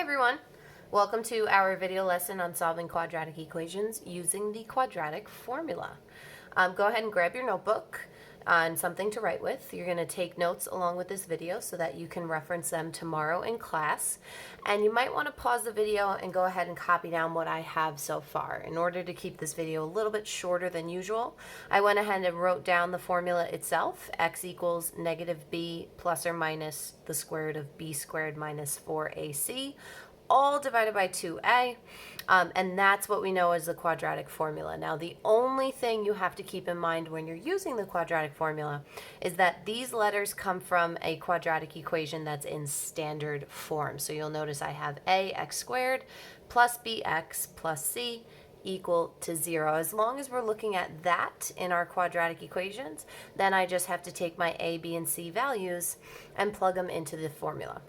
everyone, welcome to our video lesson on solving quadratic equations using the quadratic formula. Go ahead and grab your notebook and something to write with. You're going to take notes along with this video so that you can reference them tomorrow in class. And you might want to pause the video and go ahead and copy down what I have so far. In order to keep this video a little bit shorter than usual, I went ahead and wrote down the formula itself. X equals negative b plus or minus the square root of b squared minus 4ac, all divided by 2a, and that's what we know as the quadratic formula. Now, the only thing you have to keep in mind when you're using the quadratic formula is that these letters come from a quadratic equation that's in standard form. So you'll notice I have ax squared plus bx plus c equal to 0. As long as we're looking at that in our quadratic equations, then I just have to take my a, b, and c values and plug them into the formula.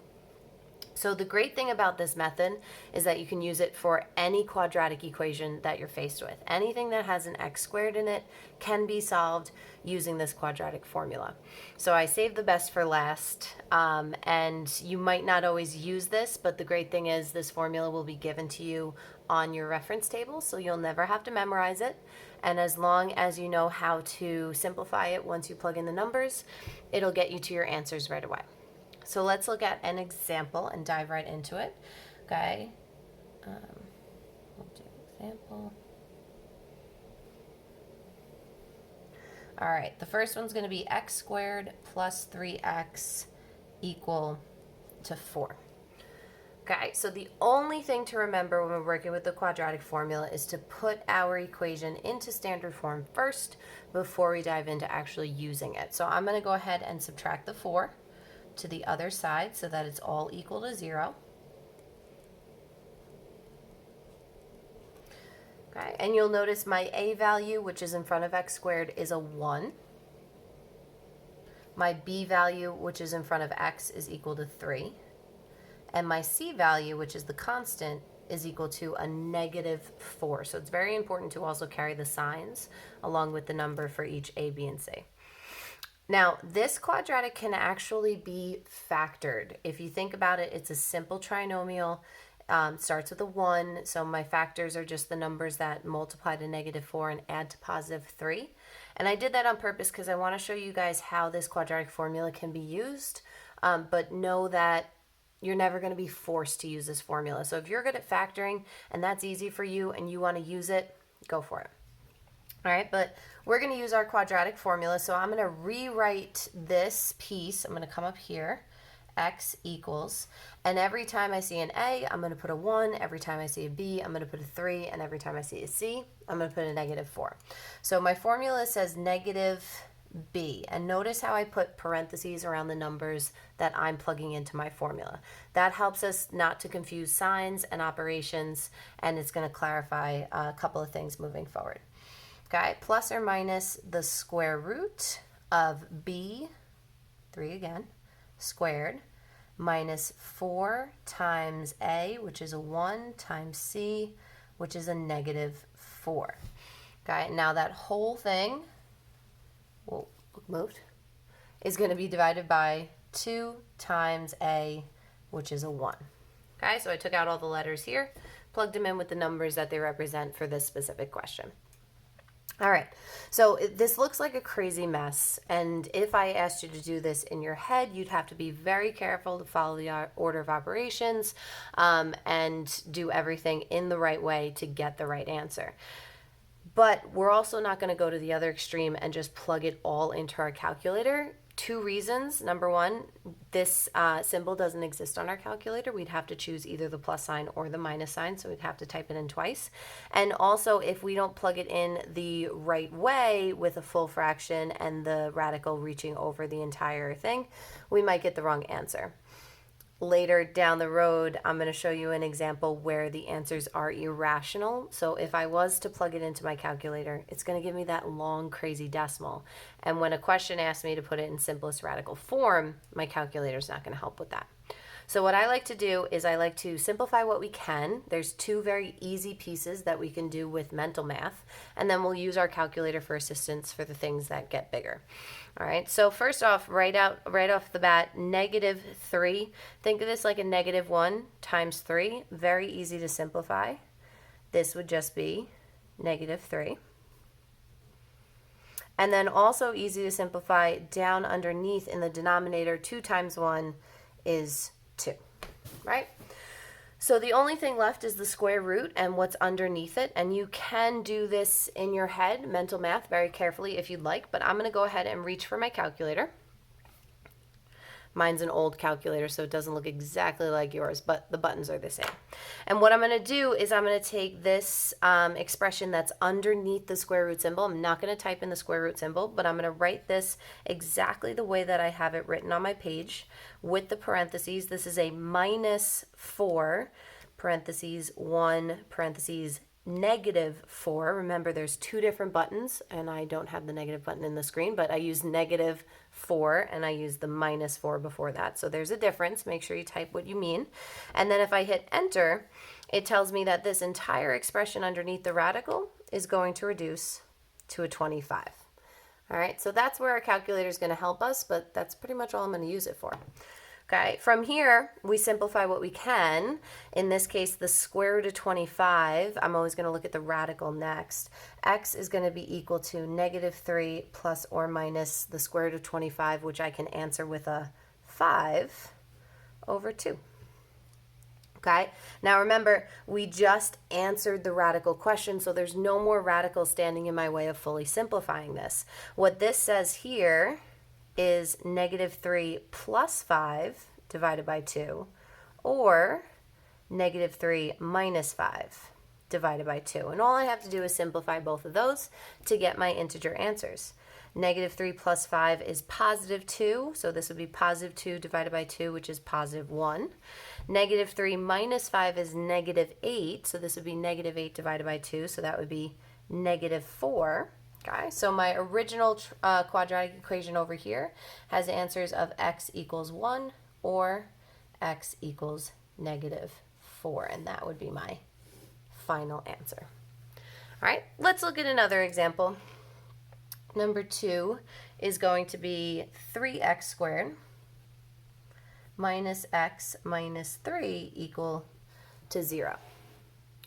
So the great thing about this method is that you can use it for any quadratic equation that you're faced with. Anything that has an x squared in it can be solved using this quadratic formula. So I saved the best for last, and you might not always use this, but the great thing is this formula will be given to you on your reference table, so you'll never have to memorize it. And as long as you know how to simplify it once you plug in the numbers, it'll get you to your answers right away. So let's look at an example and dive right into it. Okay, we'll do example. All right, the first one's going to be x squared plus 3x equal to 4. Okay, so the only thing to remember when we're working with the quadratic formula is to put our equation into standard form first before we dive into actually using it. So I'm going to go ahead and subtract the 4 to the other side so that it's all equal to 0. Okay, and you'll notice my a value, which is in front of x squared, is a 1. My b value, which is in front of x, is equal to 3. And my c value, which is the constant, is equal to a negative 4. So it's very important to also carry the signs along with the number for each a, b, and c. Now, this quadratic can actually be factored. If you think about it, it's a simple trinomial. Starts with a 1, so my factors are just the numbers that multiply to negative 4 and add to positive 3. And I did that on purpose because I want to show you guys how this quadratic formula can be used, but know that you're never going to be forced to use this formula. So if you're good at factoring and that's easy for you and you want to use it, go for it. All right, but we're going to use our quadratic formula, so I'm going to rewrite this piece. I'm going to come up here, x equals, and every time I see an a, I'm going to put a 1, every time I see a b, I'm going to put a 3, and every time I see a c, I'm going to put a negative 4. So my formula says negative b, and notice how I put parentheses around the numbers that I'm plugging into my formula. That helps us not to confuse signs and operations, and it's going to clarify a couple of things moving forward. Okay, plus or minus the square root of b, 3 again, squared, minus 4 times a, which is a 1, times c, which is a negative 4. Okay, now that whole thing, whoa, moved, is going to be divided by 2 times a, which is a 1. Okay, so I took out all the letters here, plugged them in with the numbers that they represent for this specific question. All right, so this looks like a crazy mess, and if I asked you to do this in your head, you'd have to be very careful to follow the order of operations and do everything in the right way to get the right answer. But we're also not going to go to the other extreme and just plug it all into our calculator. 2 reasons. Number one, this symbol doesn't exist on our calculator. We'd have to choose either the plus sign or the minus sign, so we'd have to type it in twice. And also, if we don't plug it in the right way with a full fraction and the radical reaching over the entire thing, we might get the wrong answer. Later down the road, I'm going to show you an example where the answers are irrational. So if I was to plug it into my calculator, it's going to give me that long, crazy decimal. And when a question asks me to put it in simplest radical form, my calculator is not going to help with that. So what I like to do is I like to simplify what we can. There's 2 very easy pieces that we can do with mental math, and then we'll use our calculator for assistance for the things that get bigger. All right, so first off, right off the bat, -3. Think of this like a -1 times 3, very easy to simplify. This would just be negative 3. And then also easy to simplify, down underneath in the denominator, 2 times 1 is 2, right? So the only thing left is the square root and what's underneath it. And you can do this in your head, mental math, very carefully if you'd like. But I'm going to go ahead and reach for my calculator. Mine's an old calculator, so it doesn't look exactly like yours, but the buttons are the same. And what I'm going to do is I'm going to take this expression that's underneath the square root symbol. I'm not going to type in the square root symbol, but I'm going to write this exactly the way that I have it written on my page with the parentheses. This is a minus 4, parentheses 1, parentheses negative 4. Remember, there's 2 different buttons, and I don't have the negative button in the screen, but I use negative 4 and I use the minus 4 before that. So there's a difference. Make sure you type what you mean. And then if I hit enter, it tells me that this entire expression underneath the radical is going to reduce to a 25. All right, so that's where our calculator is going to help us, but that's pretty much all I'm going to use it for. Okay, from here, we simplify what we can. In this case, the square root of 25, I'm always going to look at the radical next. X is going to be equal to negative 3 plus or minus the square root of 25, which I can answer with a 5 over 2. Okay, now remember, we just answered the radical question, so there's no more radicals standing in my way of fully simplifying this. What this says here is negative 3 plus 5 divided by 2, or negative 3 minus 5 divided by 2. And all I have to do is simplify both of those to get my integer answers. Negative 3 plus 5 is positive 2, so this would be positive 2 divided by 2, which is positive 1. Negative 3 minus 5 is negative 8, so this would be negative 8 divided by 2, so that would be negative 4. Okay, so my original quadratic equation over here has answers of x equals 1 or x equals negative 4, and that would be my final answer. All right, let's look at another example. Number 2 is going to be 3x squared minus x minus 3 equal to 0.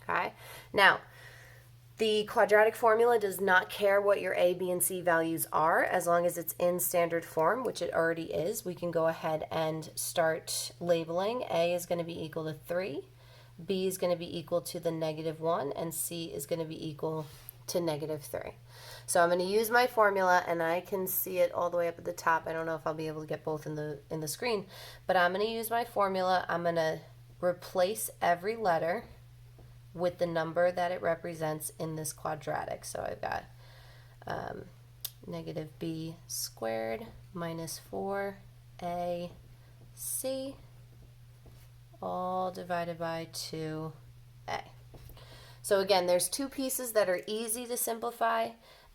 Okay, now the quadratic formula does not care what your a, b, and c values are as long as it's in standard form, which it already is. We can go ahead and start labeling. A is going to be equal to 3, b is going to be equal to the negative 1, and c is going to be equal to negative 3. So I'm going to use my formula, and I can see it all the way up at the top. I don't know if I'll be able to get both in the screen, but I'm going to use my formula. I'm going to replace every letter with the number that it represents in this quadratic. So I've got negative b squared minus 4ac all divided by 2a. So again, there's 2 pieces that are easy to simplify.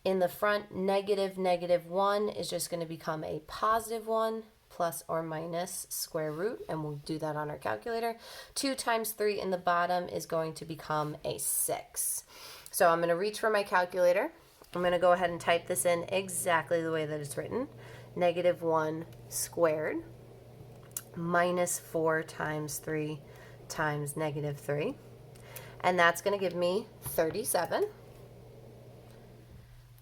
In the front, negative 1 is just going to become a positive 1 plus or minus square root, and we'll do that on our calculator. 2 times 3 in the bottom is going to become a 6. So I'm going to reach for my calculator. I'm going to go ahead and type this in exactly the way that it's written. Negative 1 squared minus 4 times 3 times negative 3. And that's going to give me 37.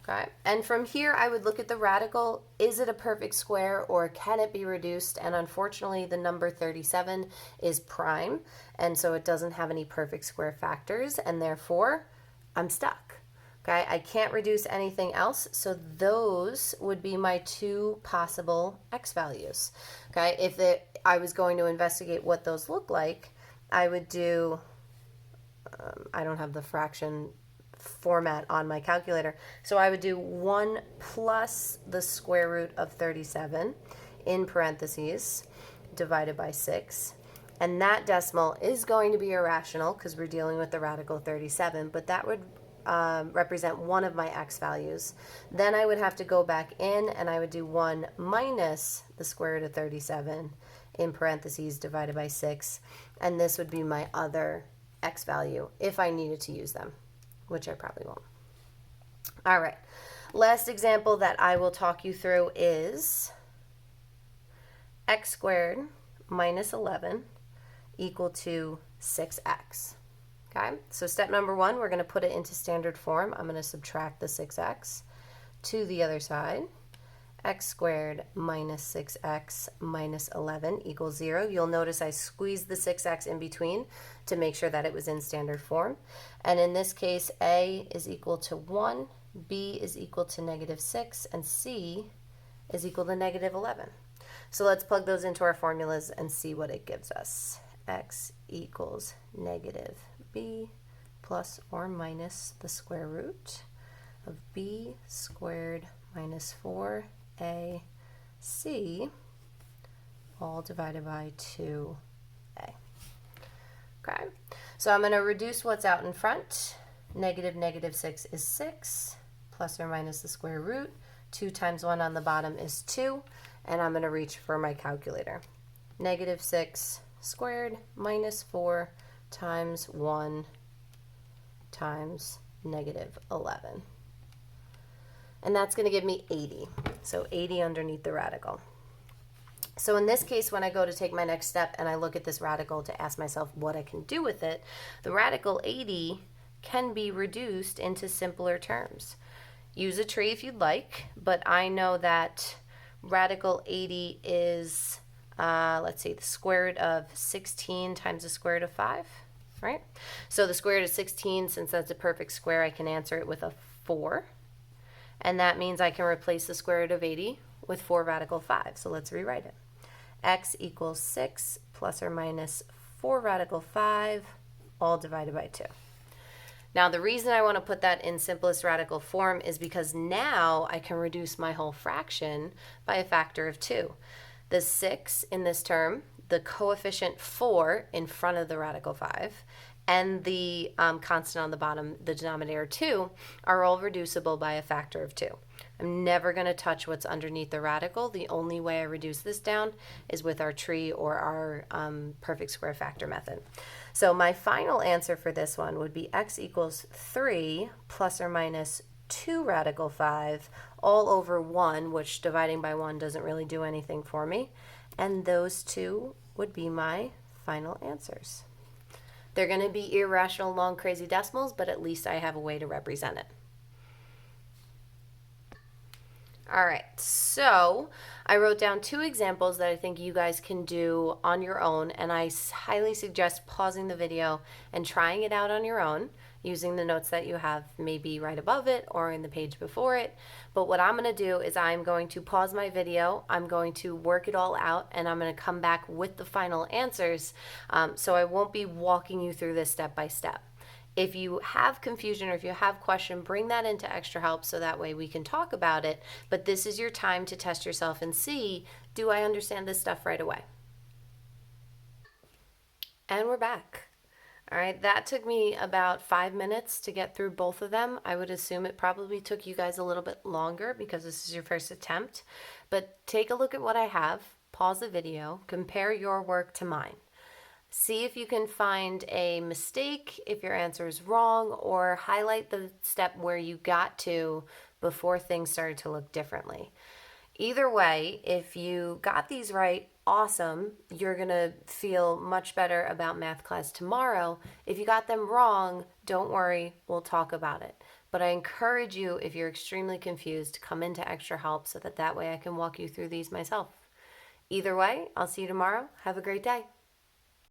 Okay, and from here I would look at the radical. Is it a perfect square or can it be reduced? And unfortunately the number 37 is prime, and so it doesn't have any perfect square factors, and therefore I'm stuck. Okay, I can't reduce anything else, so those would be my 2 possible x values. Okay, if I was going to investigate what those look like, I would do, I don't have the fraction format on my calculator, so I would do 1 plus the square root of 37 in parentheses divided by 6, and that decimal is going to be irrational because we're dealing with the radical 37, but that would represent one of my x values. Then I would have to go back in and I would do 1 minus the square root of 37 in parentheses divided by 6, and this would be my other x value if I needed to use them, which I probably won't. All right, last example that I will talk you through is x squared minus 11 equal to 6x. Okay, so step number one, we're going to put it into standard form. I'm going to subtract the 6x to the other side. X squared minus 6x minus 11 equals 0. You'll notice I squeezed the 6x in between to make sure that it was in standard form. And in this case, A is equal to 1, B is equal to negative 6, and C is equal to negative 11. So let's plug those into our formulas and see what it gives us. X equals negative B plus or minus the square root of B squared minus 4AC, all divided by 2A. Okay, so I'm going to reduce what's out in front. Negative 6 is 6, plus or minus the square root. 2 times 1 on the bottom is 2, and I'm going to reach for my calculator. Negative 6 squared minus 4 times 1 times negative 11. And that's going to give me 80. So 80 underneath the radical. So in this case, when I go to take my next step and I look at this radical to ask myself what I can do with it, the radical 80 can be reduced into simpler terms. Use a tree if you'd like, but I know that radical 80 is, let's see, the square root of 16 times the square root of 5, right? So the square root of 16, since that's a perfect square, I can answer it with a 4. And that means I can replace the square root of 80 with 4 radical 5. So let's rewrite it. X equals 6 plus or minus 4 radical 5, all divided by 2. Now the reason I want to put that in simplest radical form is because now I can reduce my whole fraction by a factor of 2. The 6 in this term, the coefficient 4 in front of the radical 5, and the constant on the bottom, the denominator 2, are all reducible by a factor of 2. I'm never going to touch what's underneath the radical. The only way I reduce this down is with our tree or our perfect square factor method. So my final answer for this one would be x equals 3 plus or minus 2 radical 5 all over 1, which dividing by 1 doesn't really do anything for me. And those two would be my final answers. They're going to be irrational, long, crazy decimals, but at least I have a way to represent it. All right, so I wrote down 2 examples that I think you guys can do on your own, and I highly suggest pausing the video and trying it out on your own using the notes that you have maybe right above it or in the page before it. But what I'm going to do is I'm going to pause my video, I'm going to work it all out, and I'm going to come back with the final answers, so I won't be walking you through this step by step. If you have confusion or if you have question, bring that into extra help so that way we can talk about it. But this is your time to test yourself and see, do I understand this stuff right away? And we're back. All right, that took me about 5 minutes to get through both of them. I would assume it probably took you guys a little bit longer because this is your first attempt. But take a look at what I have, pause the video, compare your work to mine. See if you can find a mistake, if your answer is wrong, or highlight the step where you got to before things started to look differently. Either way, if you got these right, awesome. You're going to feel much better about math class tomorrow. If you got them wrong, don't worry, we'll talk about it. But I encourage you, if you're extremely confused, to come into extra help so that way I can walk you through these myself. Either way, I'll see you tomorrow. Have a great day.